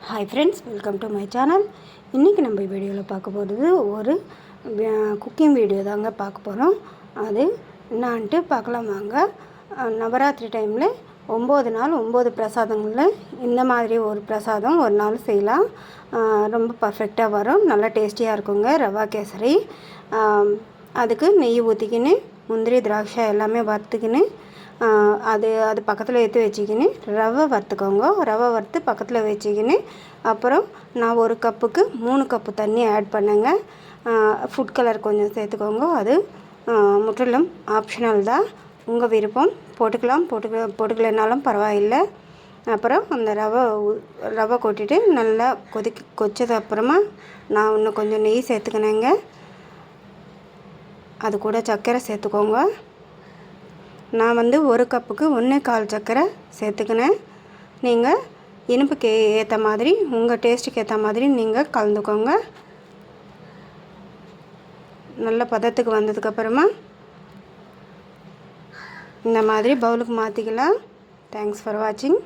Hi friends, welcome to my channel. இன்றைக்கி நம்ம வீடியோவில் பார்க்க போகிறது ஒரு குக்கிங் வீடியோ தாங்க பார்க்க போகிறோம். அது என்னான்ட்டு பார்க்கலாம் வாங்க. நவராத்திரி டைமில் 9 நாள் 9 பிரசாதங்களில் இந்த மாதிரி ஒரு பிரசாதம் ஒரு நாள் செய்யலாம். ரொம்ப பர்ஃபெக்டாக வரும், நல்லா டேஸ்டியாக இருக்குங்க. ரவா கேசரி. அதுக்கு நெய் ஊற்றிக்கின்னு முந்திரி திராட்சை எல்லாமே வறுத்துக்கின்னு அது பக்கத்தில் எடுத்து வச்சுக்கின்னு ரவை வறுத்துக்கோங்க. ரவை வறுத்து பக்கத்தில் வச்சுக்கின்னு அப்புறம் நான் ஒரு கப்புக்கு 3 கப்பு தண்ணி ஆட் பண்ணேங்க. ஃபுட் கலர் கொஞ்சம் சேர்த்துக்கோங்க. அது முற்றிலும் ஆப்ஷனல் தான், உங்கள் விருப்பம். போட்டுக்கலைனாலும் பரவாயில்லை. அப்புறம் அந்த ரவை கொட்டிட்டு நல்லா கொதிச்சது அப்புறமா நான் இன்னும் கொஞ்சம் நெய் சேர்த்துக்கினேங்க. அது கூட சர்க்கரை சேர்த்துக்கோங்க. நான் ஒரு கப்புக்கு 1/4 சர்க்கரை சேர்த்துக்கினேன். நீங்கள் இனிப்புக்கு ஏற்ற மாதிரி, உங்கள் டேஸ்ட்டுக்கு ஏற்ற மாதிரி நீங்கள் கலந்துக்கோங்க. நல்ல பதத்துக்கு வந்ததுக்கப்புறமா இந்த மாதிரி பவுலுக்கு மாற்றிக்கலாம். தேங்க்ஸ் ஃபார் வாட்சிங்.